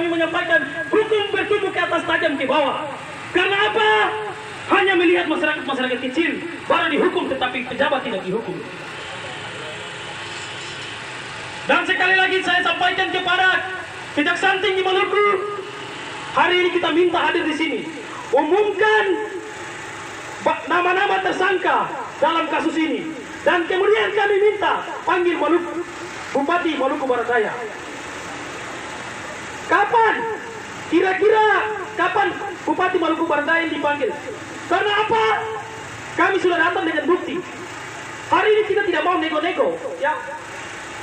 kami menyampaikan hukum bertumbuh ke atas, tajam ke bawah. Karena apa? Hanya melihat masyarakat kecil baru dihukum, tetapi pejabat tidak dihukum. Dan sekali lagi saya sampaikan kepada Kejaksaan Tinggi Maluku, hari ini kita minta hadir di sini, umumkan nama-nama tersangka dalam kasus ini, dan kemudian kami minta panggil Bupati Maluku Barat Daya. Kapan? Kira-kira kapan Bupati Maluku Barat Daya dipanggil? Karena apa? Kami sudah datang dengan bukti. Hari ini kita tidak mau nego-nego, ya.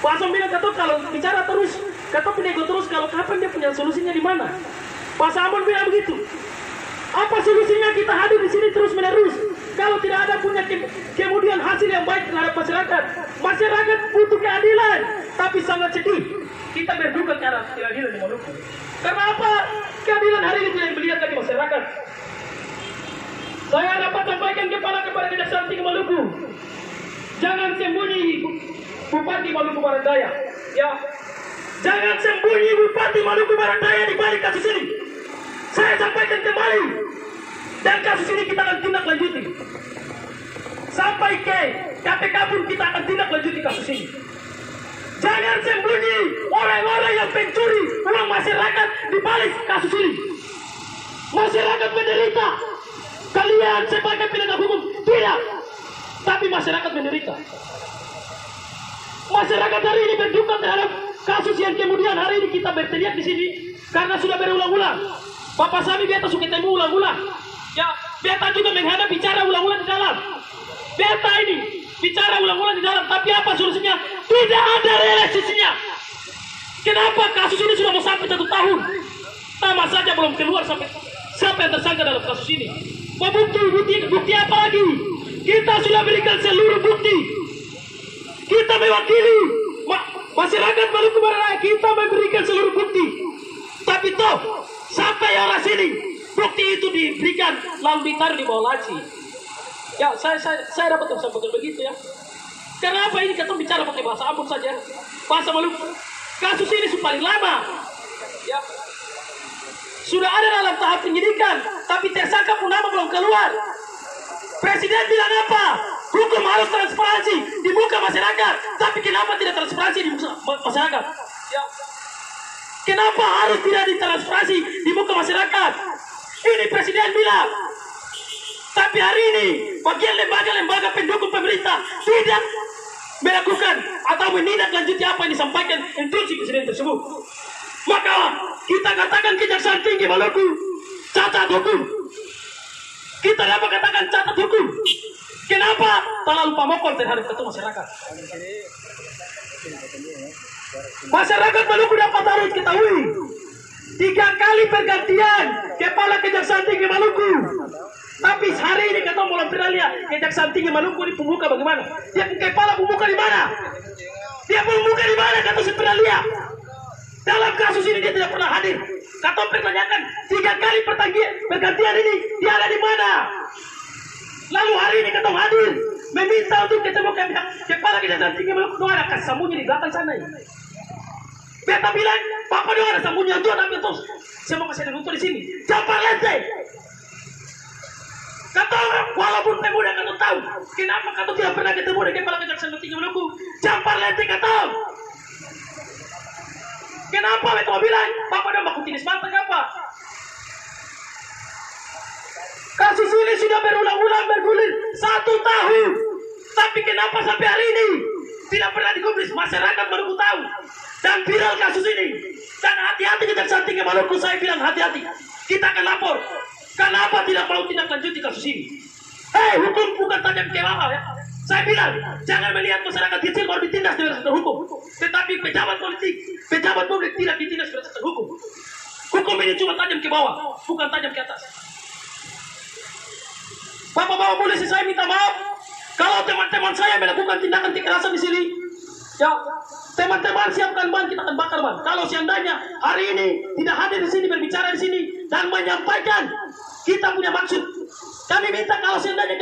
Pak Asom bilang, kata kalau bicara terus, kata nego terus, kalau kapan dia punya solusinya di mana? Pak Samon bilang begitu. Apa solusinya kita hadir di sini terus menerus? Kalau tidak ada punya kemudian hasil yang baik terhadap masyarakat. Masyarakat butuh keadilan, tapi sangat sedih kita berduka karena keadilan di Maluku. Karena apa? Keadilan hari ini tidak melihat lagi masyarakat. Saya dapat sampaikan kepada Kejaksaan Tinggi Maluku, jangan sembunyi Bupati Maluku Barat Daya, ya. Jangan sembunyi Bupati Maluku Barat Daya di balik kasus ini. Saya sampaikan kembali, dan kasus ini kita akan tindak lanjuti. Sampai ke KPK pun kita akan tindak lanjuti kasus ini. Jangan sembunyi orang-orang yang pencuri uang masyarakat di balik kasus ini. Masyarakat menderita. Kalian sebagai penegak hukum tidak, tapi masyarakat menderita. Masyarakat hari ini berduka terhadap kasus yang kemudian hari ini kita berteriak di sini karena sudah berulang-ulang. Bapak Sami beta suka temu ulang-ulang. Ya, beta juga menghadap bicara ulang-ulang di dalam. Beta ini bicara ulang-ulang di dalam, tapi apa solusinya? Tidak ada realisasinya. Kenapa kasus ini sudah mau sampai 1 tahun? Sama saja belum keluar sampai siapa yang tersangka dalam kasus ini. Bukti apa lagi? Kita sudah berikan seluruh bukti. Kita mewakili masyarakat Maluku Barat Daya, kita memberikan seluruh bukti. Tapi toh sampai orang sini bukti itu diberikan lalu ditaruh di bawah laci. Ya, saya dapat sampaikan begitu ya. Karena apa ini kita bicara pakai bahasa Ambon saja, bahasa Maluku. Kasus ini sudah paling lama. Ya. Sudah ada dalam tahap penyidikan, tapi tersangka pun nama belum keluar. Presiden bilang apa? Hukum harus transparansi di muka masyarakat. Tapi kenapa tidak transparansi di muka masyarakat? Ya. Kenapa harus tidak ditransparansi di muka masyarakat? Ini presiden bilang. Tapi hari ini bagian lembaga pendukung pemerintah tidak melakukan atau menindaklanjuti apa yang disampaikan instruksi presiden tersebut. Maka kita katakan Kejaksaan Tinggi Maluku cacat hukum. Kita dapat katakan catat hukum. Kenapa? Terlalu pamokol terhadap ketua masyarakat. Masyarakat Maluku dapat harus ketahui 3 kali pergantian kepala Kejaksaan Tinggi Maluku. Tapi hari ini kita mulai pernah lihat Kejaksaan Tinggi Maluku di pembuka bagaimana? Dia kepala pembuka di mana? Dia pembuka di mana? Kata saya pernah lihat. Dalam kasus ini dia tidak pernah hadir. Kata pertanyakan 3 kali pergantian ini dia ada di mana? Lalu hari ini kita hadir meminta untuk ketemu kepala Kejaksaan Tinggi Maluku. Doa ada sembunyi di belakang sana ini. Beta bilang, Bapak doa ada sembunyi itu ada terus. Saya mau kasih duduk di sini. Campar lantai. Kata walaupun pemuda kata tahu kenapa kata tidak pernah ketemu dengan kepala Kejaksaan Tinggi Maluku. Campar lantai kata. Kenapa mereka bilang Bapak dah baku tinis mata apa? Kasus ini sudah berulang-ulang bergulir 1 tahun. Tapi kenapa sampai hari ini tidak pernah digubris? Masyarakat Maluku tahu dan viral kasus ini. Dan hati-hati Kejaksaan Tinggi Maluku, saya bilang hati-hati. Kita akan lapor. Kenapa tidak mau tindak lanjuti kasus ini? Hei, hukum bukan tajam ke bawah ya. Saya bilang, jangan melihat masyarakat kecil baru ditindas berdasarkan hukum. Tetapi pejabat publik tidak ditindas berdasarkan hukum. Hukum ini cuma tajam ke bawah, bukan tajam ke atas. Bapak-bapak polisi, saya minta maaf kalau teman-teman saya melakukan tindakan kekerasan di sini. Ya, Teman-teman siapkan ban, kita akan bakar ban. Kalau seandainya hari ini tidak hadir di sini, berbicara di sini dan menyampaikan kita punya maksud. Kami minta kalau seandainya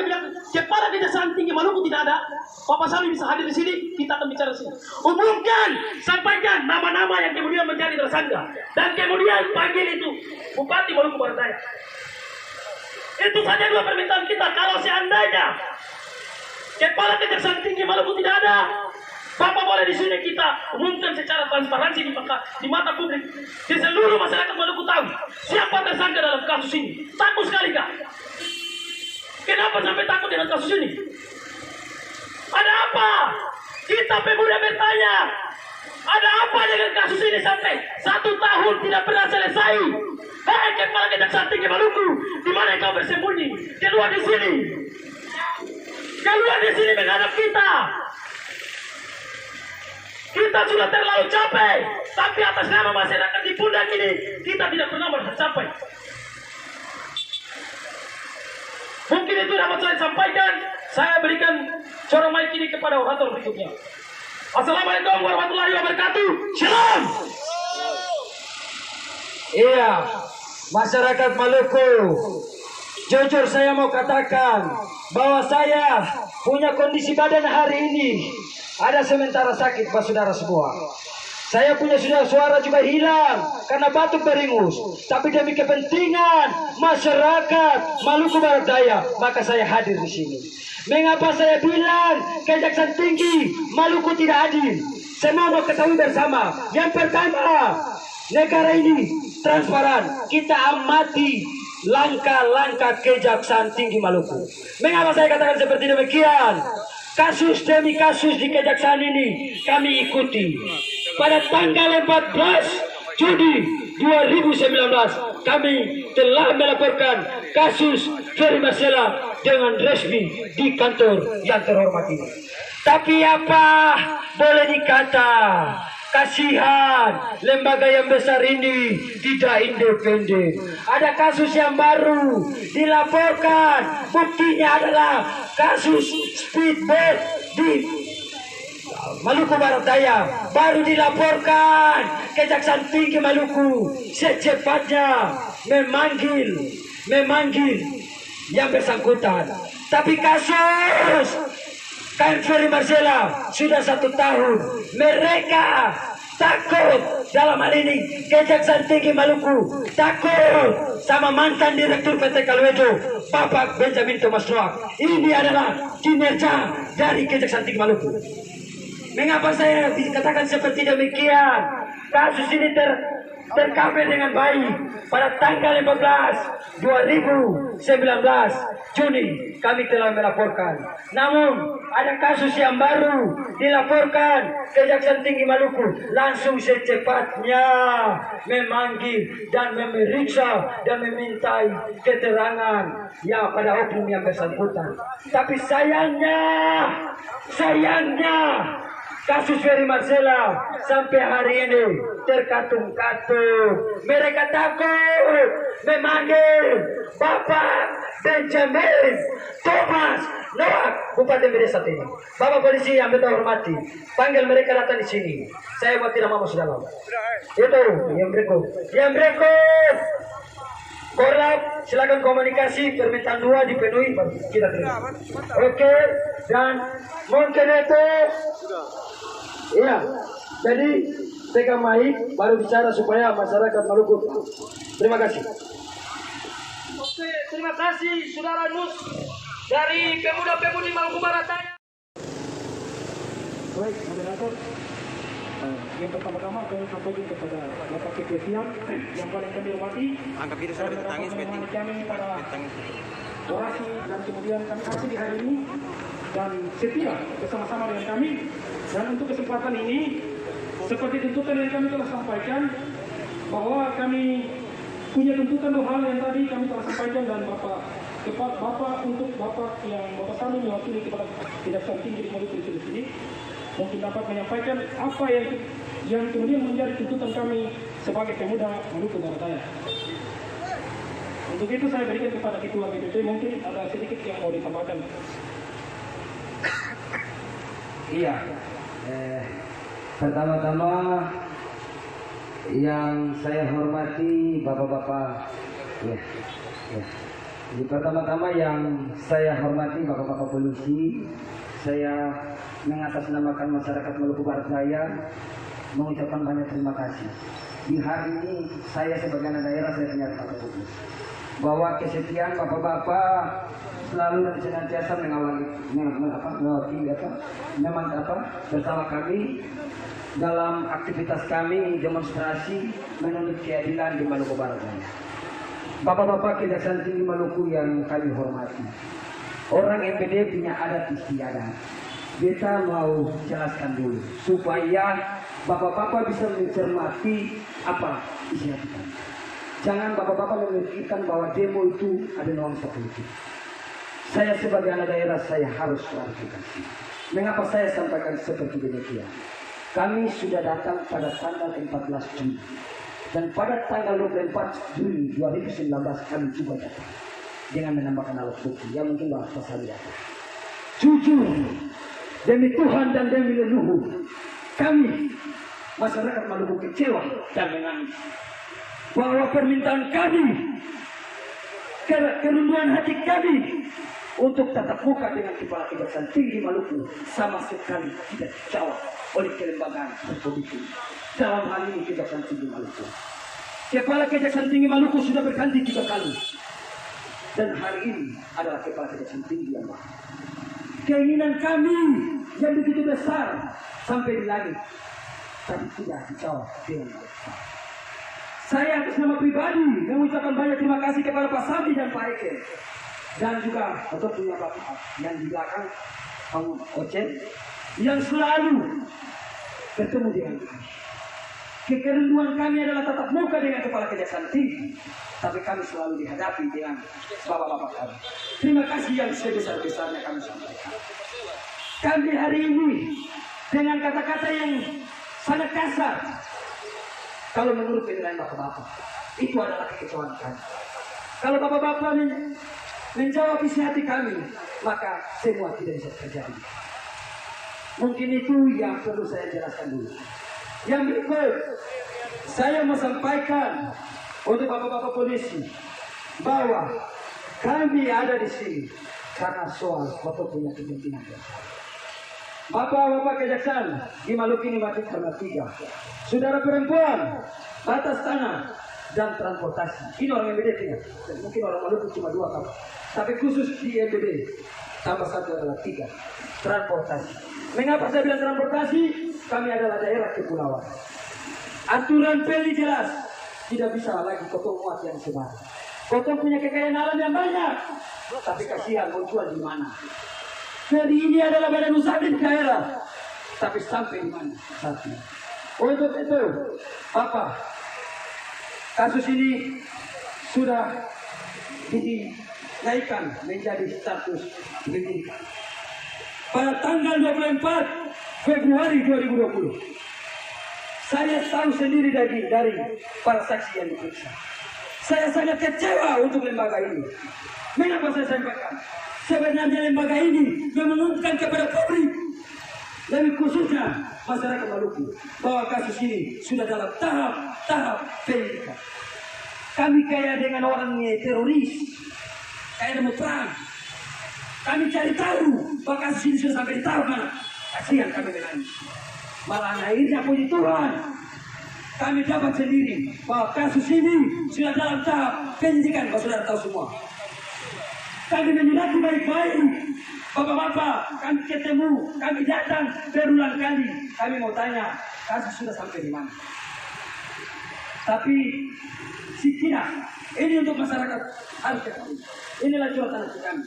kepala Kejaksaan Tinggi Maluku tidak ada, Bapak Sami bisa hadir di sini, kita akan bicara di sini. Umumkan, sampaikan nama-nama yang kemudian menjadi tersangka dan kemudian panggil itu Bupati Maluku Barat Daya. Itu saja dua permintaan kita. Kalau seandainya kepala Kejaksaan Tinggi Maluku tidak ada, Bapak boleh di sini kita umumkan secara transparansi di mata publik, di seluruh masyarakat Maluku tahu siapa tersangka dalam kasus ini. Takut sekali kah? Kenapa sampai takut dengan kasus ini? Ada apa? Kita pemuda bertanya, ada apa dengan kasus ini sampai 1 tahun tidak pernah selesai? Hei kepala Kejaksaan Tinggi Maluku, di mana kau bersembunyi? Keluar di sini. Keluar di sini menghadap kita. Kita sudah terlalu capek, tapi atas nama masyarakat di pundak ini kita tidak pernah mencapai. Mungkin itu dapat saya sampaikan. Saya berikan corong mic ini kepada orator berikutnya. Assalamualaikum warahmatullahi wabarakatuh. Shalom. Iya, masyarakat Maluku, jujur saya mau katakan bahwa saya punya kondisi badan hari ini ada sementara sakit, Pak saudara semua. Saya punya suara juga hilang karena batuk beringus. Tapi demi kepentingan masyarakat Maluku Barat Daya, maka saya hadir di sini. Mengapa saya bilang Kejaksaan Tinggi Maluku tidak adil? Semua mau ketahui bersama. Yang pertama, negara ini transparan. Kita amati langkah-langkah Kejaksaan Tinggi Maluku. Mengapa saya katakan seperti demikian? Kasus demi kasus di Kejaksaan ini kami ikuti. Pada tanggal 14 Juni 2019 kami telah melaporkan kasus Ferry Marcella dengan resmi di kantor yang terhormat ini. Tapi apa boleh dikata, kasihan lembaga yang besar ini tidak independen. Ada kasus yang baru dilaporkan, buktinya adalah kasus speedboat di Maluku Barat Daya, baru dilaporkan. Kejaksaan Tinggi Maluku secepatnya memanggil yang bersangkutan. Tapi kasus KM Ferry Marcella sudah 1 tahun. Mereka takut, dalam hal ini Kejaksaan Tinggi Maluku takut sama mantan Direktur PT Kalwedo, Bapak Benjamin Thomas Noak. Ini adalah kinerja dari Kejaksaan Tinggi Maluku. Mengapa saya dikatakan seperti demikian? Kasus ini terkapai dengan baik. Pada tanggal 15 2019 Juni kami telah melaporkan. Namun ada kasus yang baru dilaporkan. Kejaksaan Tinggi Maluku langsung secepatnya memanggil dan memeriksa dan memintai keterangan ya pada oknum yang bersangkutan. Tapi sayangnya kasus Ferry Marcella sampai hari ini terkatung-katung. Mereka takut memanggil Bapak Benjamin Thomas Noak, Bupati Desa ini. Bapak polisi yang kita hormati, panggil mereka datang di sini. Saya buat tidak mau masuk dalam. Itu yang berikut. Korlap, silakan komunikasi, permintaan 2 dipenuhi, baru kita terima. Oke, dan mungkin itu, iya, jadi pegang mic, baru bicara supaya masyarakat Maluku. Terima kasih. Oke, terima kasih Saudara Nus dari Pemuda-Pemudi Maluku Barat Daya. Baik, moderator. Yang pertama-tama kami sampaikan kepada Bapak Kepolisian yang paling kami hormati. Angkat video sampai tangis penting. Kami para orasi dan kemudian kami hadir di hari ini dan setia bersama-sama dengan kami. Dan untuk kesempatan ini, seperti tuntutan yang kami telah sampaikan, bahwa kami punya tuntutan 2 hal yang tadi kami telah sampaikan dan Bapak yang Bapak Sami mewakili kepada Kejaksaan Tinggi di Maluku di sini mungkin dapat menyampaikan apa yang kemudian menjadi tuntutan kami sebagai pemuda Maluku Barat Daya. Untuk itu saya berikan kepada Ketua BPP, mungkin ada sedikit yang mau disampaikan. Iya, Pertama-tama yang saya hormati bapak-bapak, ya. Jadi pertama-tama yang saya hormati bapak-bapak polisi, saya mengatasnamakan masyarakat Maluku Barat Daya mengucapkan banyak terima kasih. Di hari ini saya sebagai anak daerah saya punya kata bahwa kesetiaan bapak-bapak selalu dan senantiasa bersama kami dalam aktivitas kami demonstrasi menuntut keadilan di Maluku Barat. Bapak-bapak Kejaksaan Tinggi Maluku yang kami hormati, orang MPD punya adat istiadat. Kita mau jelaskan dulu supaya bapak-bapak bisa mencermati apa isi hati kami. Jangan bapak-bapak memikirkan bahwa demo itu ada nuansa politik. Saya sebagai anak daerah saya harus klarifikasi. Mengapa saya sampaikan seperti demikian? Kami sudah datang pada tanggal 14 Juni. Dan pada tanggal 24 Juni 2019 kami juga datang. Dengan menambahkan alat bukti yang mungkin bahas pasal ya. Jujur, demi Tuhan dan demi leluhur, kami masyarakat Maluku kecewa dan menangis. Bahwa permintaan kami, kerunduhan hati kami untuk tatap muka dengan Kepala Kejaksaan Tinggi Maluku sama sekali tidak dijawab oleh kelembagaan terpolitik. Dalam hal ini Kejaksaan Tinggi Maluku. Kepala Kejaksaan Tinggi Maluku sudah berganti 3 kali. Dan hari ini adalah Kepala Kejaksaan Tinggi yang baru. Keinginan kami yang begitu besar sampai di langit, tapi tidak dijawab dengan baik. Saya atas nama pribadi mengucapkan banyak terima kasih kepada Pak Sandi dan Pak Eke. Dan juga tentunya Bapak yang di belakang, Pak Ocen, yang selalu bertemu dengan kami. Kekerinduan kami adalah tatap muka dengan Kepala Kejaksaan Tinggi, tapi kami selalu dihadapi dengan bapak-bapak kami. Terima kasih yang sebesar-besarnya kami sampaikan. Kami hari ini dengan kata-kata yang sangat kasar, kalau menurut penilaian bapak-bapak, itu adalah kekecewaan kami. Kalau bapak-bapak menjawab isi hati kami, maka semua tidak bisa terjadi. Mungkin itu yang perlu saya jelaskan dulu. Yang berikut, saya mau sampaikan untuk bapak-bapak polisi bahwa kami ada di sini karena soal bapak punya kepentingan. Bapak-bapak kejaksaan di Maluku ini mati karena 3. Saudara perempuan, batas tanah dan transportasi. Ini orang MBD tidak. Mungkin orang Maluku cuma 2 kamu. Tapi khusus di MBD tambah 1 adalah 3. Transportasi. Mengapa saya bilang transportasi? Kami adalah daerah kepulauan. Aturan peli jelas. Tidak bisa lagi kotong muat yang sebar. Kotong punya kekayaan alam yang banyak. Tapi kasihan mau jual di mana? Jadi ini adalah badan usaha di daerah. Tapi sampai di mana saat ini? Untuk itu, Bapak, kasus ini sudah dinaikkan menjadi status penyidikan. Pada tanggal 24 Februari 2020, saya tahu sendiri dari para saksi yang diperiksa. Saya sangat kecewa untuk lembaga ini. Mengapa saya sampaikan? Sebenarnya lembaga ini menuntutkan kepada publik, lebih khususnya masyarakat Maluku, bahwa kasus ini sudah dalam tahap penyidikan. Kami kayak dengan orang teroris, kayak mau perang. Kami cari tahu bahwa kasus ini sudah sampai di tahap mana. Kasihan kami menangis. Malah akhirnya puji Tuhan, kami dapat sendiri bahwa kasus ini sudah dalam tahap penyidikan. Bapak saudara tahu semua. Kami menyelidiki baik-baik. Bapak-bapak, kami ketemu, kami datang berulang kali. Kami mau tanya, kasus sudah sampai di mana? Tapi tidak. Ini untuk masyarakat harus ketahui. Inilah curhatan hati kami.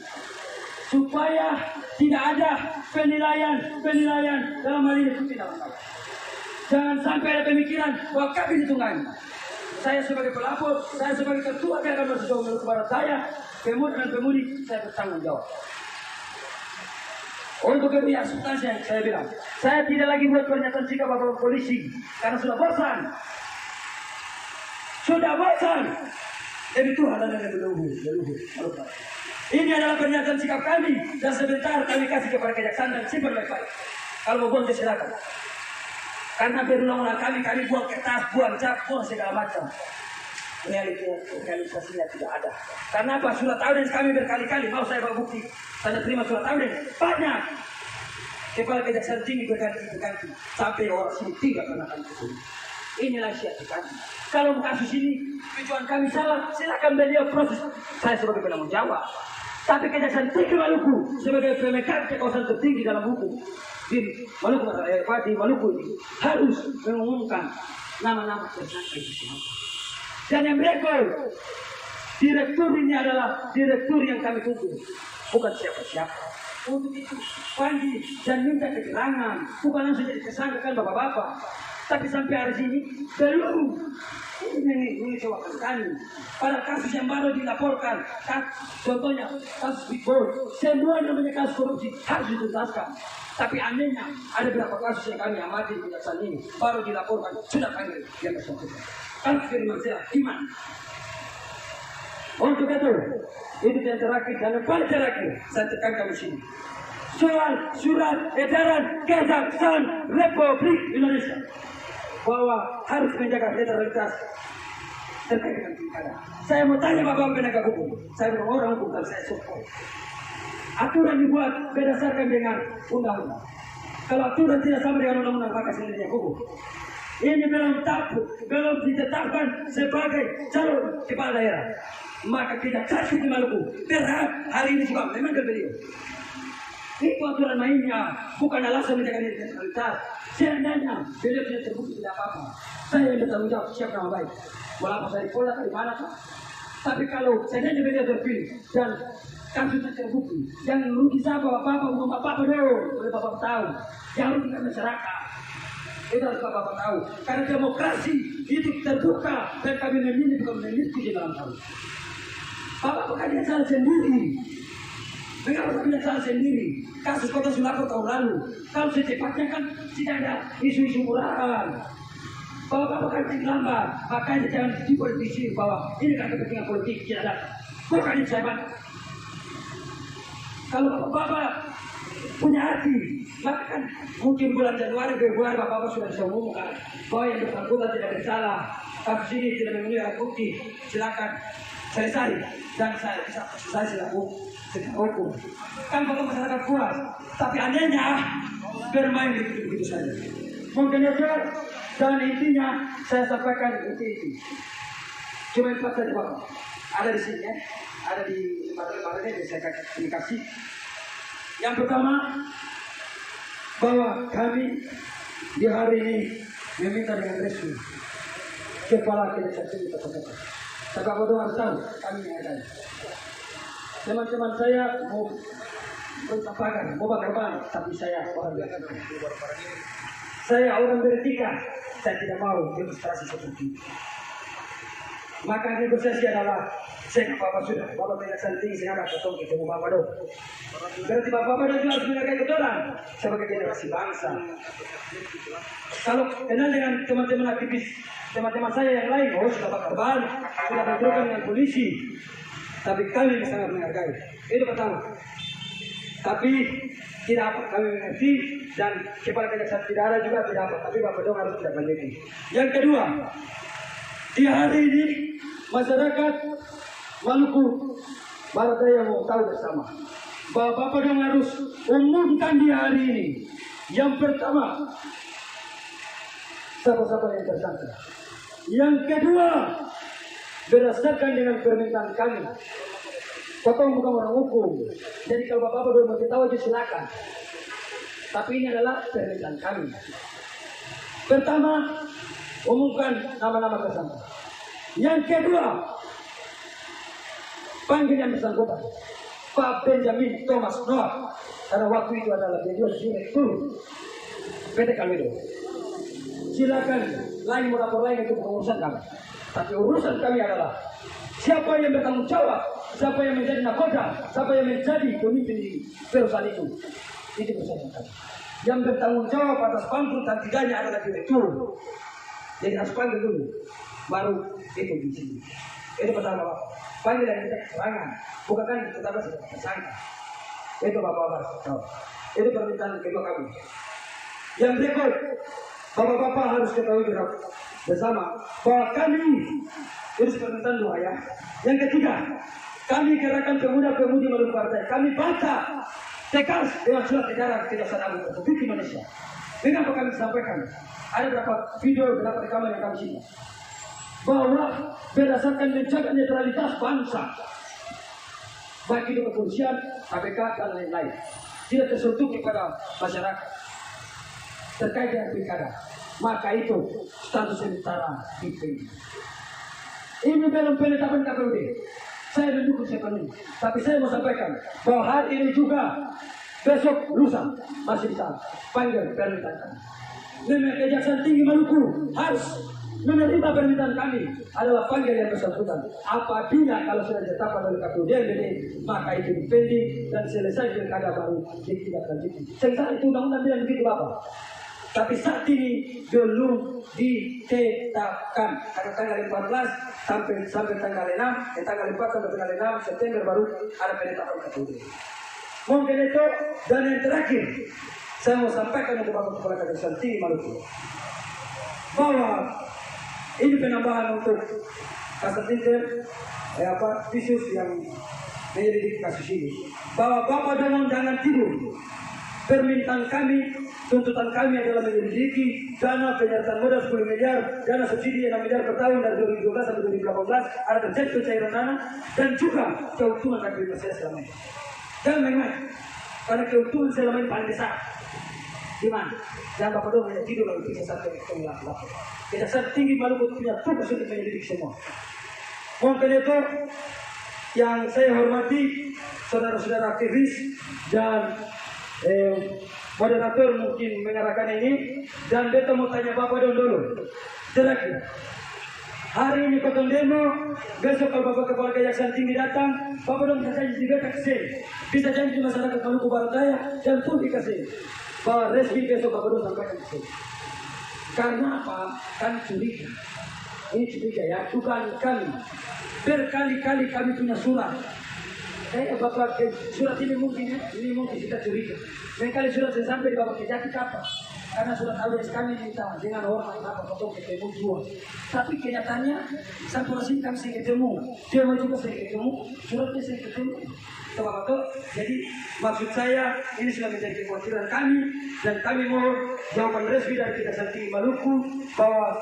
Supaya tidak ada penilaian dalam hal ini itu tidak lengkap. Jangan sampai ada pemikiran bahwa kami ditunggangi. Saya sebagai pelapor, saya sebagai ketua PKK Maluku Barat Daya, pemudi dan pemudi, saya bertanggung jawab. Untuk itu yang substansi yang saya bilang, saya tidak lagi buat pernyataan sikap bapak polisi karena sudah bosan. Sudah bosan. Jadi Tuhan ada yang leluhur. Ini adalah pernyataan sikap kami dan sebentar kami kasih kepada kejaksaan dan simpan baik-baik. Kalau mau bonus silakan. Karena berulang-ulang kami buang kertas, buang cap, buang segala macam. Realisasinya tidak ada. Karena apa? Surat audens kami berkali-kali. Mau saya bawa bukti. Saya terima surat audens. Banyak. Kepala Kejaksaan Tinggi berganti. Sampai orang sini tidak pernah kami ketemu. Inilah siapa kami. Kalau kasus ini tujuan kami salah, silakan beliau proses. Saya sebagai penanggung jawab. Tapi Kejaksaan Tinggi Maluku sebagai pemegang kekuasaan tertinggi dalam hukum di Maluku ini harus mengumumkan nama-nama tersangka itu semua. Dan yang berikut, direktur ini adalah direktur yang kami tunggu, bukan siapa-siapa. Untuk itu panggil dan minta keterangan, bukan langsung jadi tersangka kan bapak-bapak. Tapi sampai hari ini belum mengecewakan kami. Pada kasus yang baru dilaporkan, contohnya kasus Big Boy, semua namanya kasus korupsi harus dituntaskan. Tapi anehnya ada beberapa kasus yang kami amati di Kejaksaan ini baru dilaporkan sudah panggil yang bersangkutan. Kan firman saya gimana? Untuk itu yang terakhir dan yang paling terakhir saya tekankan di sini. Soal surat edaran Kejaksaan Republik Indonesia bahwa harus menjaga netralitas terkait dengan pilkada. Saya mau tanya Bapak penegak hukum, saya bukan orang hukum tapi saya support. Aturan dibuat berdasarkan dengan undang-undang. Kalau aturan tidak sama dengan undang-undang maka sendirinya hukum. Ini belum ditetapkan sebagai calon kepala daerah. Maka Kejaksaan Tinggi Maluku berhak hari ini juga memang ke beliau. Itu aturan mainnya, bukan alasan menjaga netralitas. Seandainya beliau tidak terbukti tidak apa-apa, saya yang bertanggung jawab siapa nama baik. Walaupun saya di Polda di mana Pak. Tapi kalau seandainya beliau terpilih dan kasusnya terbukti, yang rugi siapa bapak-bapak, umum bapak-bapak dong, boleh bapak tahu. Yang rugi kan masyarakat. Itu harus bapak-bapak tahu. Karena demokrasi itu terbuka dan kami memilih bukan memilih di dalam hal. Bapak bukan dia salah sendiri. Mengapa tidak salah sendiri? Kasus Kota Sulawesi tahun lalu. Kalau secepatnya kan tidak ada isu-isu murahan. Bapak kan lambat. Makanya jangan dipolitisir bahwa ini kan kepentingan politik tidak ada. Bukan ini saya bantu. Kalau bapak punya hati, maka kan mungkin bulan Januari, Februari bapak sudah bisa umumkan bahwa yang bersangkutan tidak bersalah. Kasus ini tidak memenuhi alat bukti. Silakan selesai dan saya bisa selaku hukum. Kan kalau masyarakat puas, tapi anehnya bermain begitu saja. Mungkin itu dan intinya saya sampaikan itu. Cuma 4 saja Bapak. Ada di sini ya, ada di lembaga-lembaganya yang saya kasih. Yang pertama bahwa kami di hari ini meminta dengan resmi kepala Kejaksaan Tinggi Maluku. Sebab itu harus tahu kami yang ada. Teman-teman saya mau bersampakan, mau bakar ban, tapi saya orang biasa. Saya orang beretika, saya tidak mau demonstrasi seperti itu. Maka negosiasi adalah saya ke Bapak sudah, Bapak Kejaksaan Tinggi sekarang ketemu ketemu Bapak dong. Berarti Bapak dong juga harus menghargai kebetulan sebagai generasi bangsa. Kalau kenal dengan teman-teman aktivis, teman-teman saya yang lain, sudah bakar ban, sudah bentrokan dengan polisi. Tapi kami sangat menghargai. Itu pertama. Tapi tidak apa kami mengerti dan kepala Kejaksaan tidak ada juga tidak apa. Tapi Bapak dong harus tidak mengerti. Yang kedua, di hari ini masyarakat Maluku Barat Daya mau tahu bersama bahwa Bapak dong harus umumkan di hari ini. Yang pertama, siapa-siapa yang tersangka. Yang kedua, berdasarkan dengan permintaan kami, Bapak bukan orang hukum. Jadi kalau Bapak mau tahu aja silakan. Tapi ini adalah permintaan kami. Pertama, umumkan nama-nama tersangka. Yang kedua, panggil yang bersangkutan, Pak Benjamin Thomas Noah, karena waktu itu adalah beliau direktur PT Kalwido. Silakan, lain mau lapor lain itu bukan urusan kami. Tapi urusan kami adalah siapa yang bertanggung jawab, siapa yang menjadi nakoda, siapa yang menjadi pemimpin di perusahaan itu. Itu urusan kami. Yang bertanggung jawab atas bangkrut dan tidaknya adalah direktur. Jadi harus panggil dulu, baru itu di sini. Itu pertama Bapak. Panggil dan minta keterangan, bukan kan kita sebagai tersangka. Itu Bapak harus tahu. Itu permintaan kedua kami. Yang berikut, Bapak-bapak harus ketahui bersama bahwa kami ini permintaan doa ya. Yang ketiga, kami gerakan pemuda-pemudi Maluku Partai, kami baca tegas dengan surat edaran Kejaksaan Agung Republik Indonesia. Dengan apa kami sampaikan, ada beberapa video, beberapa rekaman yang kami simak bahwa berdasarkan menjaga netralitas bangsa, baik itu kepolisian, KPK dan lain-lain, tidak tersentuh kepada masyarakat terkait dengan pilkada, maka itu status sementara dipilih. Ini belum penetapan KPUD. Saya mendukung sepenuhnya, tapi saya mau sampaikan bahwa hari ini juga besok lusa masih bisa panggil permintaan kami. Memang Kejaksaan Tinggi Maluku harus menerima permintaan kami adalah panggil yang bersangkutan. Apabila kalau sudah ditetapkan oleh KPUD maka itu dipending dan selesai pilkada baru tidak lanjuti. Sementara itu undang-undang bilang begitu Bapak. Tapi saat ini belum ditetapkan karena tanggal 14 sampai tanggal 6, tanggal 4 sampai tanggal 6 September baru ada penetapan KPUD. Mungkin itu, dan yang terakhir saya mau sampaikan untuk Bapak Kepala Kejaksaan Tinggi Maluku bahwa ini penambahan untuk kasat intel khusus yang menyelidiki kasus ini, bahwa Bapak Domon jangan tidur. Permintaan kami, tuntutan kami adalah menyelidiki dana penyertaan modal 10 miliar, dana subsidi 6 miliar per tahun dari 2012 sampai 2018, ada terjadi pencairan dana, dan juga keuntungan dari saya selama ini. Jangan main-main, karena keuntungan selama ini paling besar. Di mana? Jangan Bapak Domon yang tidur lalu bisa sampai ke lapor. Kejaksaan Tinggi Maluku punya tugas untuk menyelidiki semua. Mungkin itu yang saya hormati saudara-saudara aktivis dan moderator mungkin mengarahkan ini, dan beta mau tanya Bapak dulu. Terakhir, hari ini potong demo, besok kalau Bapak Kepala Kejaksaan Tinggi datang, Bapak dong bisa janji di beta kesini, bisa janji masyarakat Maluku Barat Daya dan pun dikasih bahwa resmi besok Bapak dong sampaikan kesini. Karena apa? Kan curiga. Ini curiga ya, bukan kami. Berkali-kali kami punya surat. Bapak surat ini mungkin kita curiga. Kali surat saya sampai di Bapak Kejati kapan? Karena surat audiens kami minta dengan orang apa potong ketemu dua. Tapi kenyataannya sampai resmi kami saya ketemu, dia mau juga saya ketemu, suratnya saya ketemu. Bapak, jadi maksud saya ini sudah menjadi kekhawatiran kami dan kami mohon jawaban resmi dari Kejaksaan Tinggi Maluku bahwa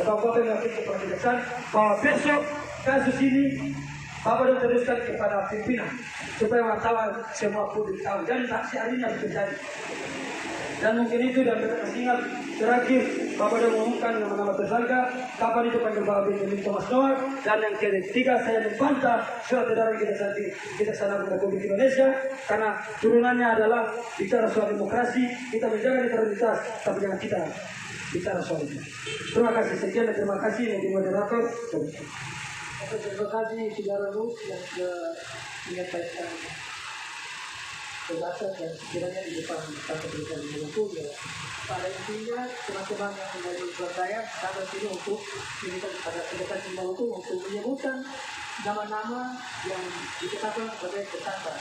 Bapak mengaku kepada Kejaksaan bahwa besok kasus ini Bapak dan teruskan kepada pimpinan supaya wartawan semua publik tahu dan saksi hari ini harus terjadi. Dan mungkin itu dan kita ingat terakhir Bapak dan mengumumkan nama-nama tersangka kapan itu panggil Bapak Benjamin Thomas Noah, dan yang ketiga saya membantah surat edaran Kejaksaan Agung Republik Indonesia karena turunannya adalah bicara soal demokrasi, kita menjaga netralitas tapi jangan kita bicara soal itu. Terima kasih sekian dan terima kasih yang moderator. Terima kasih saudara Rus yang sudah menyampaikan penjelasan dan sekiranya di depan kantor pendidikan di Maluku ya. Pada intinya teman-teman yang menjadi Surabaya datang sini untuk diminta kepada pendidikan di Maluku untuk menyebutkan nama-nama yang ditetapkan sebagai tersangka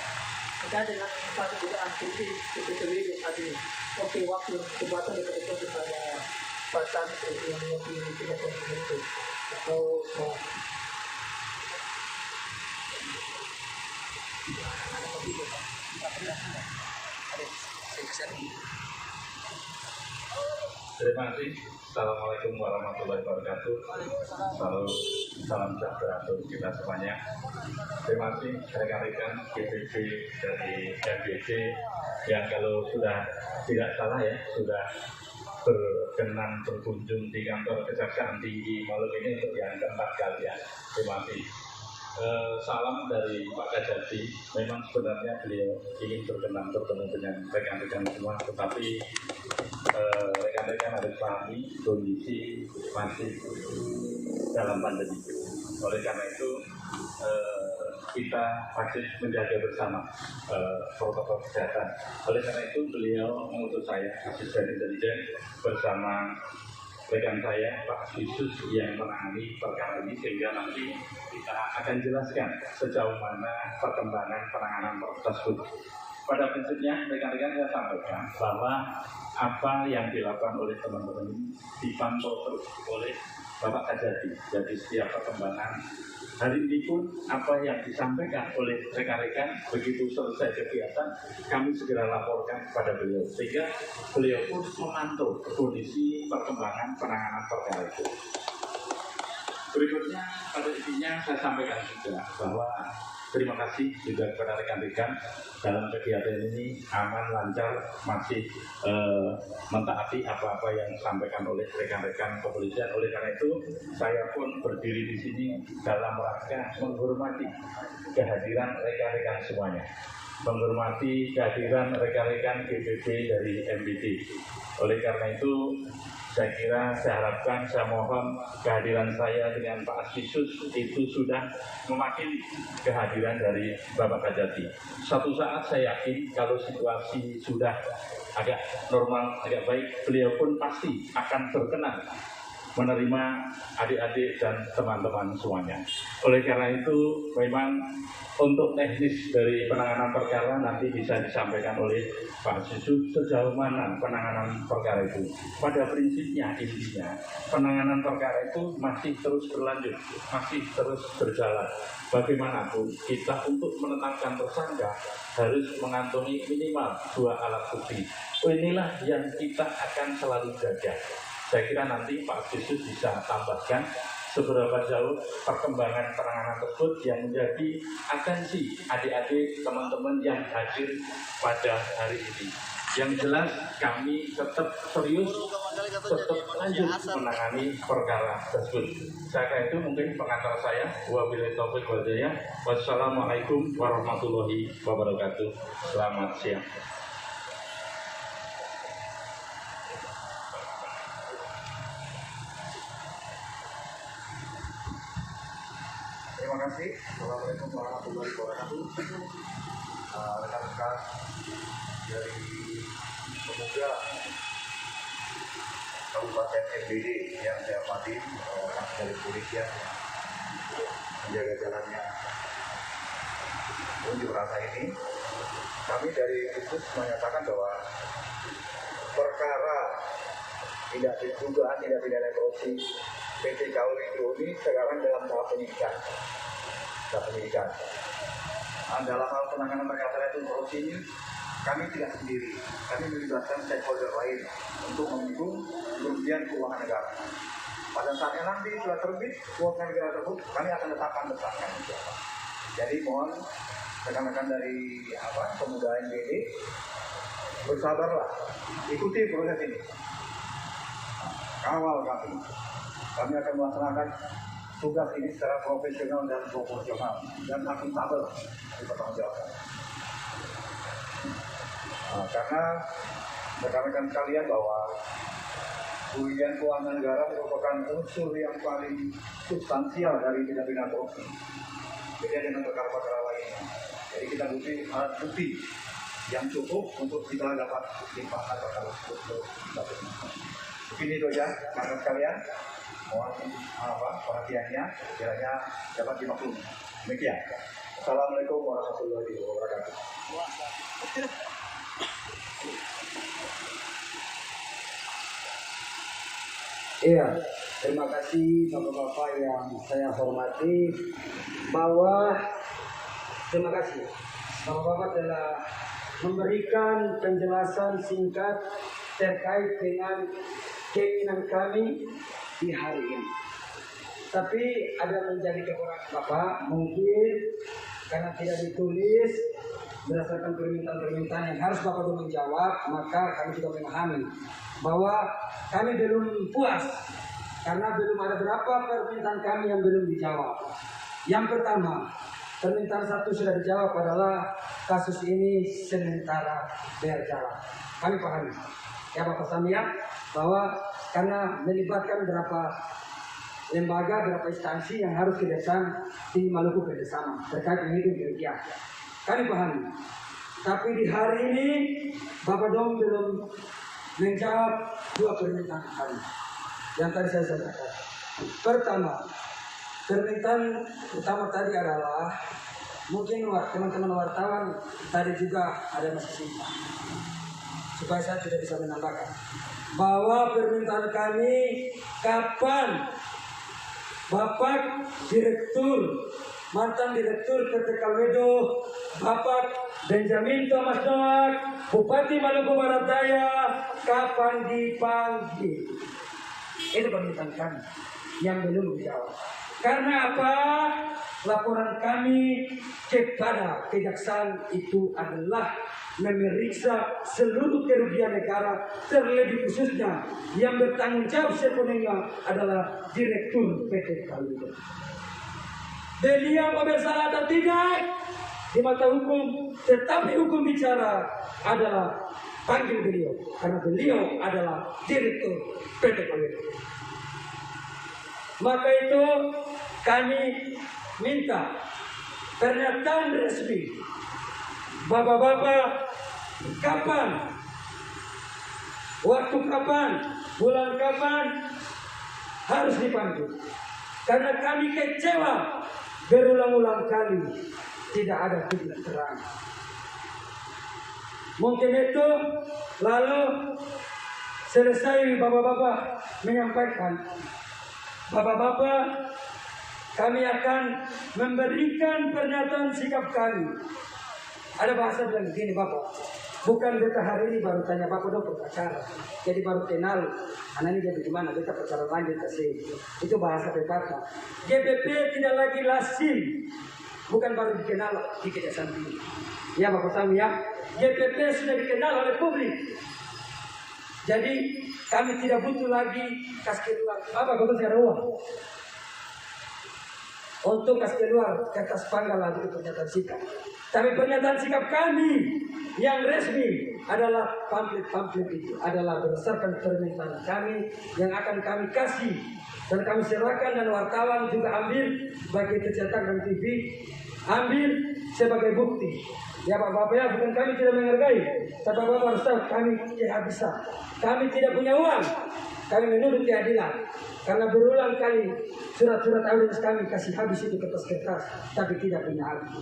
terkait dengan satu dugaan korupsi PPTB saat ini. Oke, waktu kesempatan diberikan kepada Pak Samsul yang mewakili pendidikan itu atau Terima kasih. Assalamualaikum warahmatullahi wabarakatuh. Salam sejahtera untuk kita semuanya. Terima kasih rekan-rekan GPB dari MBC yang kalau sudah tidak salah ya sudah berkenan berkunjung di kantor Kejaksaan Tinggi Maluku ini untuk yang keempat kali ya. Terima kasih. Salam dari Pak Kajati. Memang sebenarnya beliau ingin berkenan bertemu dengan rekan-rekan semua, tetapi rekan-rekan harus pahami kondisi masih dalam pandemi. Oleh karena itu kita wajib menjaga bersama protokol kesehatan. Oleh karena itu beliau mengutus saya asisten intelijen bersama rekan saya Pak Yesus yang menangani perkara ini sehingga nanti kita akan jelaskan sejauh mana perkembangan penanganan tersebut. pada prinsipnya rekan-rekan saya sampaikan bahwa apa yang dilakukan oleh teman-teman ini dipantau terus oleh Bapak Kajati. Jadi setiap perkembangan hari ini pun apa yang disampaikan oleh rekan-rekan begitu selesai kegiatan kami segera laporkan kepada beliau sehingga beliau pun memantau kondisi perkembangan penanganan perkara itu. Berikutnya pada intinya saya sampaikan juga bahwa terima kasih juga kepada rekan-rekan dalam kegiatan ini aman, lancar, masih mentaati apa-apa yang disampaikan oleh rekan-rekan kepolisian. Oleh karena itu, saya pun berdiri di sini dalam rangka menghormati kehadiran rekan-rekan semuanya, menghormati kehadiran rekan-rekan GPB dari MBT. Oleh karena itu, saya kira, saya harapkan, saya mohon kehadiran saya dengan Pak Astisus itu sudah mewakili kehadiran dari Bapak Kajati. Suatu saat saya yakin kalau situasi sudah agak normal, agak baik, beliau pun pasti akan berkenan menerima adik-adik dan teman-teman semuanya. Oleh karena itu, memang untuk teknis dari penanganan perkara nanti bisa disampaikan oleh Pak Sisu sejauh mana penanganan perkara itu. Pada prinsipnya, intinya, penanganan perkara itu masih terus berlanjut, masih terus berjalan. Bagaimanapun, kita untuk menetapkan tersangka harus mengantongi minimal 2 alat bukti. Inilah yang kita akan selalu jaga. Saya kira nanti Pak Sisus bisa tambahkan seberapa jauh perkembangan penanganan tersebut yang menjadi atensi adik-adik teman-teman yang hadir pada hari ini. Yang jelas kami tetap serius, tetap lanjut menangani perkara tersebut. Saya itu mungkin pengantar saya. Wabillahi taufiq wal hidayah. Wassalamualaikum warahmatullahi wabarakatuh. Selamat siang. Terima kasih. Assalamualaikum warahmatullahi wabarakatuh. Rekan-rekan dari pemuda Kabupaten MBD yang saya hormati, dari kepolisian menjaga jalannya unjuk rasa ini, kami dari Khusus menyatakan bahwa perkara tindak pidana korupsi PT KAU ini sekarang dalam tahap penyidikan. Dalam hal penanganan perkara itu korupsi ini, kami tidak sendiri. Kami melibatkan stakeholder lain untuk mendukung kerugian keuangan negara. Pada saatnya nanti sudah terbit keuangan negara tersebut, kami akan tetapkan tersangka. Jadi mohon rekan-rekan dari pemuda NBD bersabarlah, ikuti proses ini. Kawal kami. Kami akan melaksanakan tugas ini secara profesional dan proporsional dan akuntabel dipertanggungjawabkan. Karena rekan-rekan sekalian bahwa kerugian keuangan negara merupakan unsur yang paling substansial dari tindak pidana korupsi. Beda dengan perkara-perkara lainnya. Jadi kita butuh alat bukti yang cukup untuk kita dapat limpahkan perkara tersebut. Begini itu aja, rekan-rekan sekalian. Mohon perhatiannya, kiranya dapat dimaklumi. Demikian. Assalamualaikum warahmatullahi wabarakatuh. Iya, terima kasih Bapak-Bapak yang saya hormati. Terima kasih Bapak-Bapak telah memberikan penjelasan singkat terkait dengan keinginan kami di hari ini. Tapi ada menjadi kekurangan Bapak, mungkin karena tidak ditulis berdasarkan permintaan-permintaan yang harus Bapak belum menjawab, maka kami juga memahami bahwa kami belum puas karena belum ada beberapa permintaan kami yang belum dijawab. Yang pertama, permintaan satu sudah dijawab adalah kasus ini sementara berjalan. Kami pahami ya Bapak Samia bahwa karena melibatkan beberapa lembaga, beberapa instansi yang harus kerjasama di Maluku kerjasama terkait dengan itu kerugian. Kami pahami. Tapi di hari ini Bapak Dom belum menjawab 2 permintaan kami yang tadi saya sampaikan. Pertama, permintaan utama tadi adalah mungkin teman-teman wartawan tadi juga ada masih simpang, supaya saya tidak bisa menambahkan bahwa permintaan kami kapan Bapak Direktur, mantan Direktur PT Kalwedo, Bapak Benjamin Thomas Noak, Bupati Maluku Barat Daya, kapan dipanggil? Itu permintaan kami yang belum dijawab. Karena apa? Laporan kami kepada kejaksaan itu adalah memeriksa seluruh kerugian negara, terlebih khususnya yang bertanggung jawab sepenuhnya adalah Direktur PT Kalwedo. Beliau bersalah atau tidak di mata hukum, tetapi hukum bicara adalah panggil beliau, karena beliau adalah Direktur PT Kalwedo. Maka itu kami minta pernyataan resmi, Bapak-bapak, kapan, waktu kapan, bulan kapan harus dipanggil. Karena kami kecewa berulang-ulang kali tidak ada titik terang. Mungkin itu lalu selesai Bapak-bapak menyampaikan, Bapak-bapak, kami akan memberikan pernyataan sikap kami. Ada bahasa bilang begini, Bapak, bukan beta hari ini baru tanya Bapak dong perkara, jadi baru kenal, anak ini jadi gimana, beta perkara lanjut kasih. Itu bahasa beta. GBP tidak lagi lazim, bukan baru dikenal di Kejaksaan Tinggi. Ya Bapak tahu ya, GBP sudah dikenal oleh publik. Jadi kami tidak butuh lagi kas keluar. Bapak butuh ada uang untuk kas keluar kertas panggal lagi pernyataan sikap. Tapi pernyataan sikap kami yang resmi adalah pamflet itu adalah berdasarkan permintaan kami yang akan kami kasih dan kami serahkan, dan wartawan juga ambil bagi tercetak dan TV, ambil sebagai bukti. Ya Bapak-bapak ya, bukan kami tidak menghargai, tapi Bapak harus tahu kami tidak bisa, kami tidak punya uang, kami menuntut keadilan. Karena berulang kali surat-surat audiens kami kasih habis itu kertas-kertas, tapi tidak punya arti.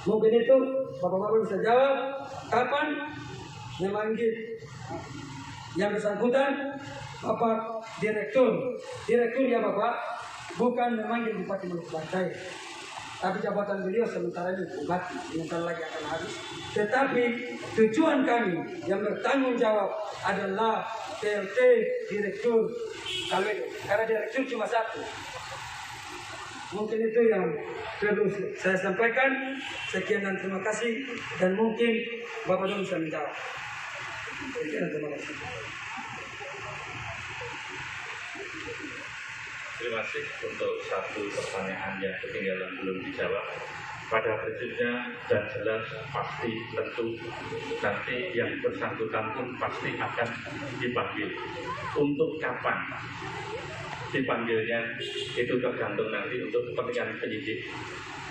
Mungkin itu Bapak-bapak bisa jawab kapan memanggil yang bersangkutan Bapak Direktur. Direktur ya Bapak, bukan memanggil Bupati Maluku Barat Daya. Tapi jabatan beliau sementara ini bupati, sebentar lagi akan habis. Tetapi tujuan kami yang bertanggung jawab adalah PLT Direktur Kalwedo. Karena direktur cuma satu. Mungkin itu yang perlu saya sampaikan. Sekian dan terima kasih. Dan mungkin Bapak Dong bisa menjawab. Sekian dan terima kasih. Terima kasih untuk satu pertanyaan yang ketinggalan belum dijawab. Pada prinsipnya dan jelas pasti tentu nanti yang bersangkutan pun pasti akan dipanggil. Untuk kapan dipanggilnya itu tergantung nanti untuk kepentingan penyidik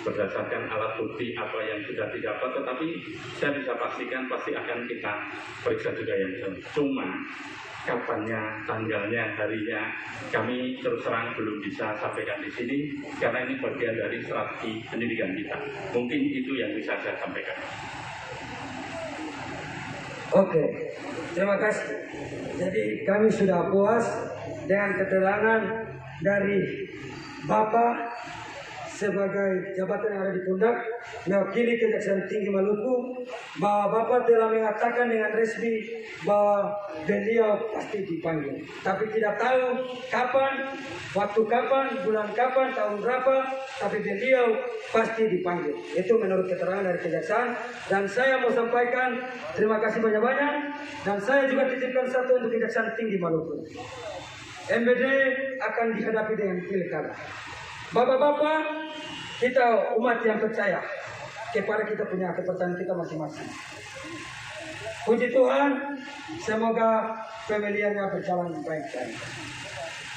berdasarkan alat bukti apa yang sudah didapat. Tetapi saya bisa pastikan pasti akan kita periksa juga yang cuma kapannya, tanggalnya, harinya kami terus terang belum bisa sampaikan di sini karena ini bagian dari strategi pendidikan kita. Mungkin itu yang bisa saya sampaikan. Oke, terima kasih. Jadi kami sudah puas dengan keterangan dari Bapak sebagai jabatan yang ada di pundak mewakili Kejaksaan Tinggi Maluku, bahwa Bapak telah mengatakan dengan resmi bahwa beliau pasti dipanggil. Tapi tidak tahu kapan, waktu kapan, bulan kapan, tahun berapa, tapi beliau pasti dipanggil. Itu menurut keterangan dari Kejaksaan. Dan saya mau sampaikan terima kasih banyak-banyak. Dan saya juga titipkan satu untuk Kejaksaan Tinggi Maluku. MBD akan dihadapi dengan pilkada. Bapak-bapak, kita umat yang percaya kepada kita punya kepercayaan kita masing-masing. Puji Tuhan, semoga pemilihannya berjalan baik-baik.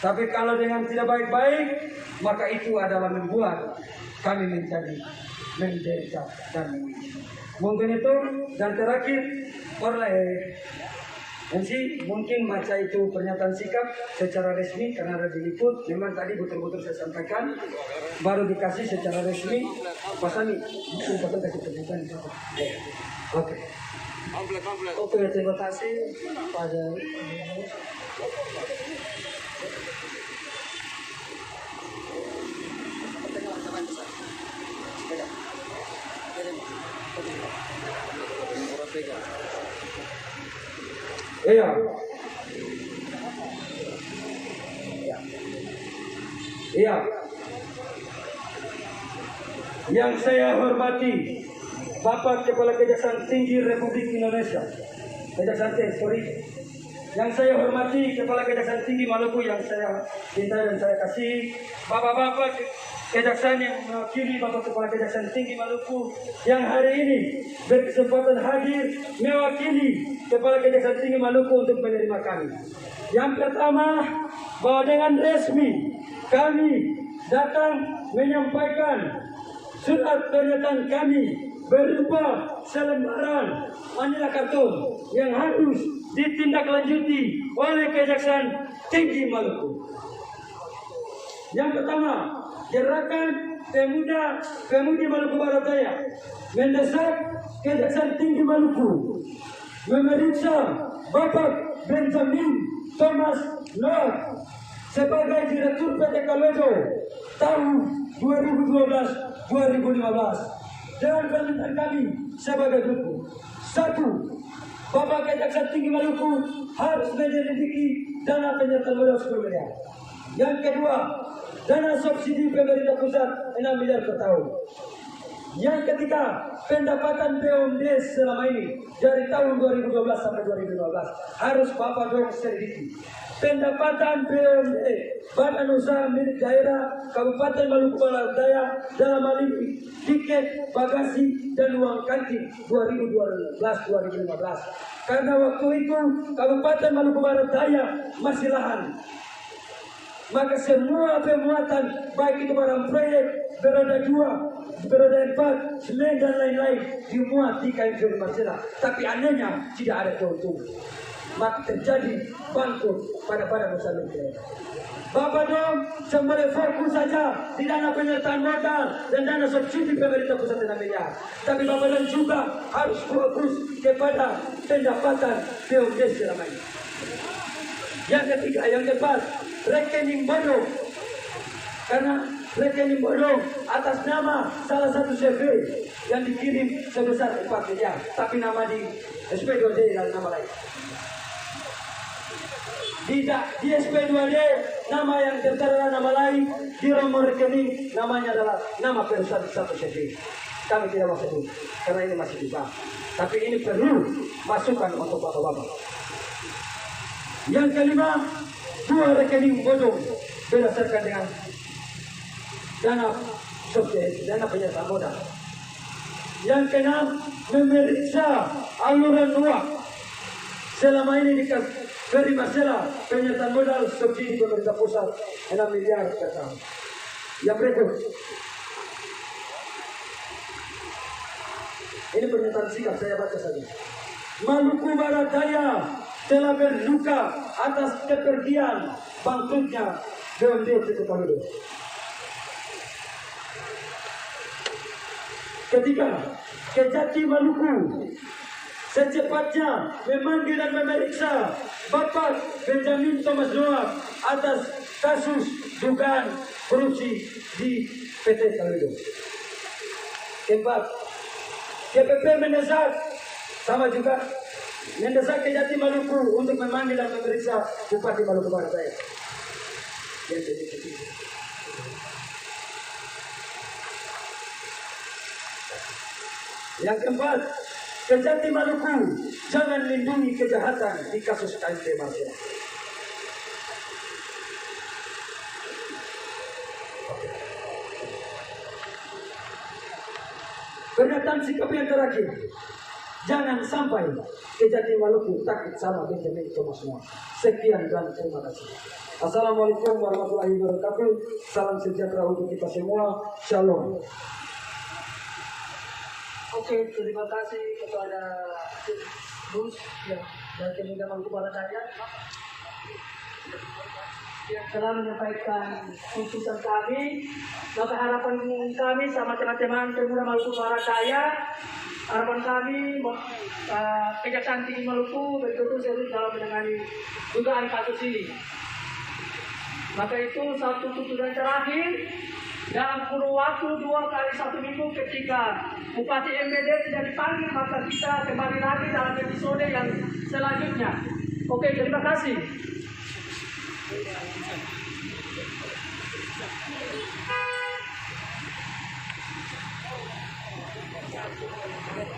Tapi kalau dengan tidak baik-baik, maka itu adalah membuat kami menjadi menderita dan menangis. Mungkin itu, dan terakhir oleh MC mungkin baca itu pernyataan sikap secara resmi karena ada diliput. Memang tadi betul-betul saya sampaikan, baru dikasih secara resmi. Pak Sami, mungkin Bapak kasih pernyataan itu. Oke. Oke, terima kasih pada Iya. Iya. Yang saya hormati Bapak Kepala Kejaksaan Tinggi Republik Indonesia, Kejaksaan Tinggi. Yang saya hormati Kepala Kejaksaan Tinggi Maluku, yang saya cintai dan saya kasih, Bapak-bapak Kejaksaan yang mewakili Bapak Kepala Kejaksaan Tinggi Maluku yang hari ini berkesempatan hadir mewakili Kepala Kejaksaan Tinggi Maluku untuk menerima kami. Yang pertama, bahwa dengan resmi kami datang menyampaikan surat pernyataan kami berupa selembaran manila karton yang harus ditindaklanjuti oleh Kejaksaan Tinggi Maluku. Yang pertama, Gerakan Pemudi Maluku Barat Daya mendesak Kejaksaan Tinggi Maluku memeriksa Bapak Benjamin Thomas Noah sebagai Direktur PT Kaledo tahun 2012-2015 dengan permintaan kami sebagai berikut. 1. Bapak Kejaksaan Tinggi Maluku harus menyelidiki dana penyertaan modal 10 miliar. Yang kedua, dana subsidi pemerintah pusat 6 miliar per tahun. Yang ketiga, pendapatan BUMD selama ini dari tahun 2012 sampai 2015 harus Bapak dong selidiki. Pendapatan BUMD Badan Usaha Milik Daerah Kabupaten Maluku Barat Daya dalam hal ini tiket, bagasi, dan uang kantin 2012-2015. Karena waktu itu Kabupaten Maluku Barat Daya masih lahan. Maka semua pemuatan baik itu barang proyek, beroda 2, beroda 4, semen dan lain-lain dimuat di KMP Marcella. Tapi anehnya tidak ada keuntungan. Maka terjadi bangkrut pada badan usaha milik. Bapak dong sembari fokus saja di dana penyertaan modal dan dana subsidi pemerintah pusat 6 miliar. Tapi Bapak dong juga harus fokus kepada pendapatan BUMD selama ini. Yang ketiga, yang keempat, rekening bodong. Karena rekening bodong atas nama salah satu CV yang dikirim sebesar 4 miliar, tapi nama di SP2D dan nama lain. Di SP2D nama yang tertera nama lain, di nomor rekening namanya adalah nama perusahaan satu CV. Kami tidak masuk itu karena ini masih dibahas. Tapi ini perlu masukan untuk bapak-bapak. Yang kelima, 2 rekening bodong berdasarkan dengan dana subsidi, dana penyertaan modal. Yang keenam, memeriksa aluran uang selama ini dari Marcella penyertaan modal subsidi pemerintah pusat 6 miliar per tahun. Yang berikut, ini pernyataan sikap, saya baca saja. Maluku Barat Daya telah berduka atas kepergian bangkrutnya BUMD PT Kaledo. Ketiga, Kejati Maluku secepatnya memanggil dan memeriksa Bapak Benjamin Thomas Noah atas kasus dugaan korupsi di PT Kaledo. Keempat, KPP mendesak sama juga mendesak Kejati Maluku untuk memanggil dan memeriksa Bupati Maluku Barat Daya. Yang keempat, Kejati Maluku jangan lindungi kejahatan di kasus KMP Marcella. Pernyataan sikap yang terakhir, jangan sampai Kejati Maluku takut sama Benjamin Thomas Noah. Sekian dan terima kasih. Assalamualaikum warahmatullahi wabarakatuh. Salam sejahtera untuk kita semua. Shalom. Oke, terima kasih kepada Gus ya. dan Pemuda Maluku Barat Daya yang telah menyampaikan tuntutan kami. Maka harapan kami sama teman-teman Pemuda Maluku Barat Daya, harapan kami Kejaksaan Tinggi Maluku betul-betul serius dalam menangani dugaan kasus ini. Maka itu satu tuntutan terakhir, dalam kurun waktu 2 kali 1 minggu ketika Bupati MBD tidak dipanggil, maka kita kembali lagi dalam episode yang selanjutnya. Oke, terima kasih.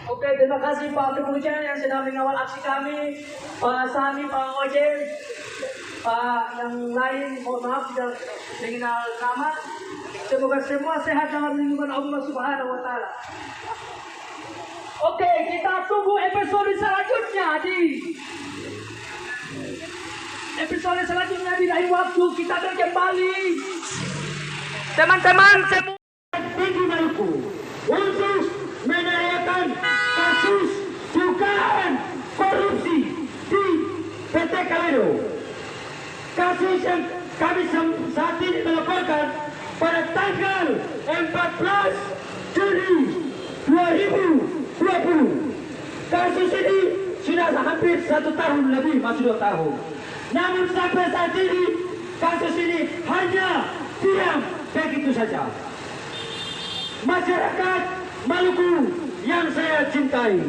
Oke, terima kasih Pak Kepolisian yang sedang mengawal aksi kami, Pak Sami, Pak Ojen, Pak yang lain, mohon maaf tidak mengenal nama. Semoga semua sehat dalam lindungan Allah Subhanahu wa Ta'ala. Oke, kita tunggu episode selanjutnya di di lain waktu. Kita akan kembali, teman-teman semua Tinggi Maluku untuk menanyakan kasus dugaan korupsi di PT Kawedo. Kasus yang kami saat ini melaporkan pada tanggal 14 Juli 2020. Kasus ini sudah hampir 1 tahun lebih, masih 2 tahun. Namun sampai saat ini kasus ini hanya diam begitu saja. Masyarakat Maluku yang saya cintai,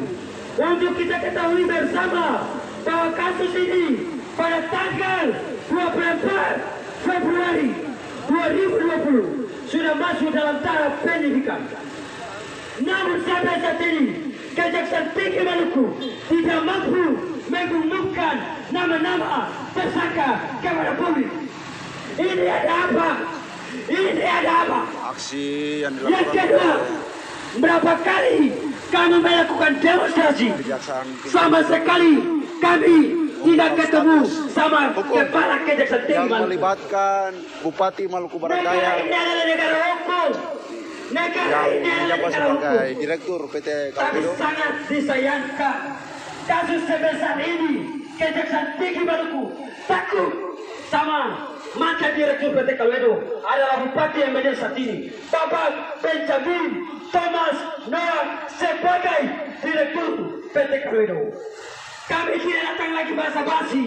untuk kita ketahui bersama bahwa kasus ini pada tanggal 24 Februari 2020 sudah masuk dalam tahap penyidikan. Namun sampai saat ini Kejaksaan Tinggi Maluku tidak mampu mengumumkan nama-nama tersangka kepada publik. Ini ada apa? Ini ada apa? Aksi yang Yang dilakukan kedua, berapa kali kami melakukan demonstrasi, sama sekali kami tidak ketemu sama kepala Kejaksaan Tinggi yang Maluku. melibatkan Bupati Maluku Barat Negara Daya ini adalah negara hukum. Negara yang ini adalah menjabat negara hukum. sebagai Direktur PT Tapi Kawedo. sangat disayangkan kasus sebesar ini Kejaksaan Tinggi Maluku takut sama mantan Direktur PT Kawedo adalah Bupati MBD saat ini, Bapak Benjamin Thomas Noah sebagai Direktur PT Kawedo. Kami tidak datang lagi basa-basi,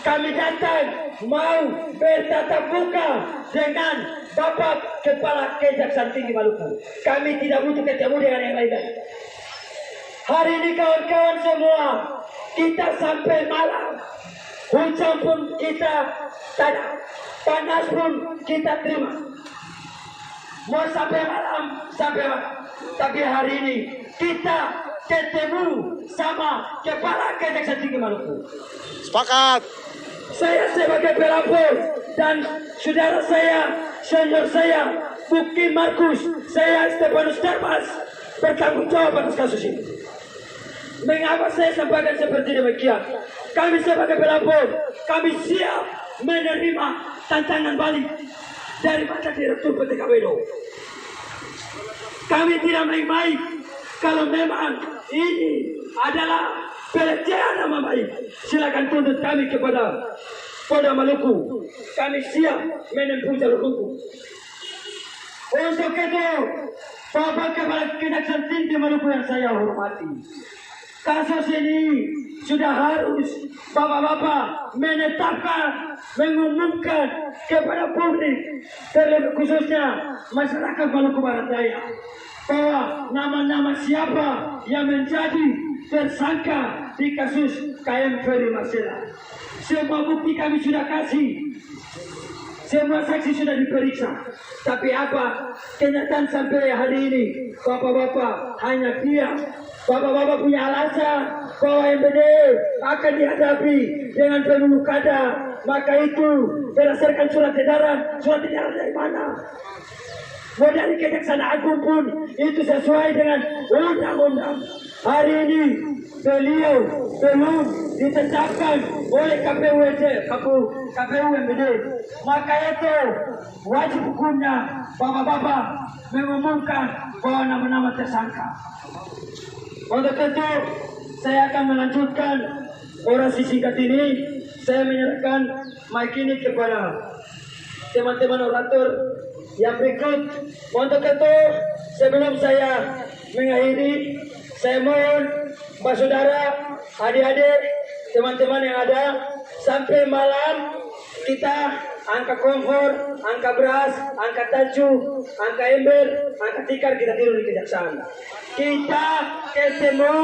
kami datang mau bertatap muka dengan Bapak Kepala Kejaksaan Tinggi Maluku. Kami tidak butuh ketemu dengan yang lain-lain. Hari ini kawan-kawan semua, kita sampai malam, hujan pun kita tidak, panas pun kita terima. Mau sampai malam, sampai malam. Tapi hari ini kita ketemu sama Kepala Kejaksaan Tinggi Maluku. Sepakat. Saya sebagai pelapor dan saudara saya, senior saya, Bukti Markus, saya Stefanus Darmas bertanggung jawab atas kasus ini. Mengapa saya sampaikan seperti demikian? Kami sebagai pelapor, kami siap menerima tantangan balik dari mantan Direktur PT Kawedo. Kami tidak main-main. Kalau memang ini adalah pelecehan nama baik, silakan tuntut kami kepada Polda Maluku. Kami siap menempuh jalur hukum. Untuk itu, Bapak Kepala Kejaksaan Tinggi Maluku yang saya hormati, kasus ini sudah harus Bapak-Bapak menetapkan, mengumumkan kepada publik, terlebih khususnya masyarakat Maluku Barat Daya, bahwa nama-nama siapa yang menjadi tersangka di kasus KM Ferry Marsela. Semua bukti kami sudah kasih, semua saksi sudah diperiksa. Tapi apa kenyataan sampai hari ini? Bapak-bapak hanya diam. Bapak-bapak punya alasan bahwa MBD akan dihadapi dengan penuh kada. Maka itu berdasarkan surat edaran dari mana? Mau dari Kejaksaan Agung pun itu sesuai dengan undang-undang. Hari ini beliau belum ditetapkan oleh KPU MBD. Maka itu wajib hukumnya Bapak-bapak mengumumkan bahwa nama-nama tersangka. Untuk itu saya akan melanjutkan orasi singkat ini, saya menyerahkan mic ini kepada teman-teman orator yang berikut. Untuk itu, sebelum saya mengakhiri, saya mohon Pak Saudara, adik-adik, teman-teman yang ada, sampai malam kita angka kompor, angka beras, angka tacu, angka ember, angka tikar kita tidur di kejaksaan. Kita ketemu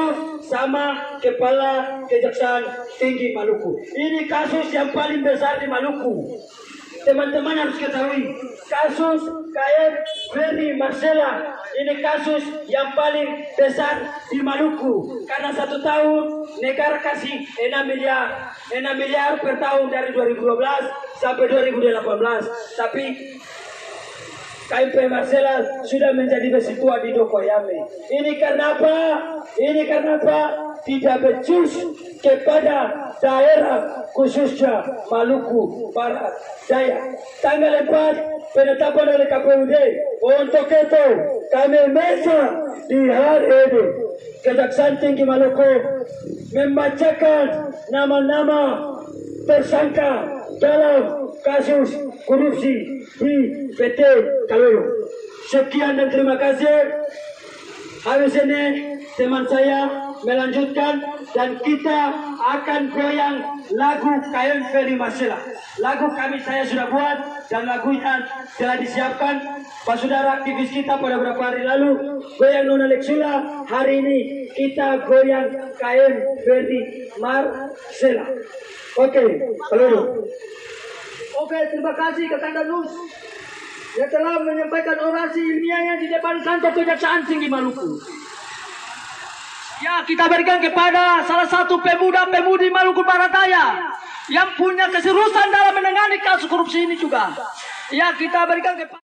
sama Kepala Kejaksaan Tinggi Maluku. Ini kasus yang paling besar di Maluku. Teman-teman harus ketahui, kasus KM Ferry Marcella ini kasus yang paling besar di Maluku. Karena 1 tahun negara kasih 6 miliar per tahun dari 2012 sampai 2018. Tapi KMP Marcella sudah menjadi besi tua di Dokoyame. Ini karena apa? Ini karena apa? Tidak becus kepada daerah khususnya Maluku Barat Daya. Tanggal 4 penetapan oleh KPUD. Untuk itu kami minta di hari ini Kejaksaan Tinggi Maluku membacakan nama-nama tersangka dalam kasus korupsi di PT Kaloro. Sekian dan terima kasih. Habis ini teman saya melanjutkan dan kita akan goyang lagu KM Ferry Marcella. Lagu saya sudah buat dan lagunya telah disiapkan Pak Saudara aktivis kita pada beberapa hari lalu. Goyang Nona Lexula, hari ini kita goyang KM Ferry Marcella. Oke, Kaloro. Oke, terima kasih Kakang Danus yang telah menyampaikan orasi ilmiahnya di depan kantor Kejaksaan Tinggi Maluku. Ya, kita berikan kepada salah satu pemuda-pemudi Maluku Barat Daya yang punya keseriusan dalam menangani kasus korupsi ini juga. Ya, kita berikan kepada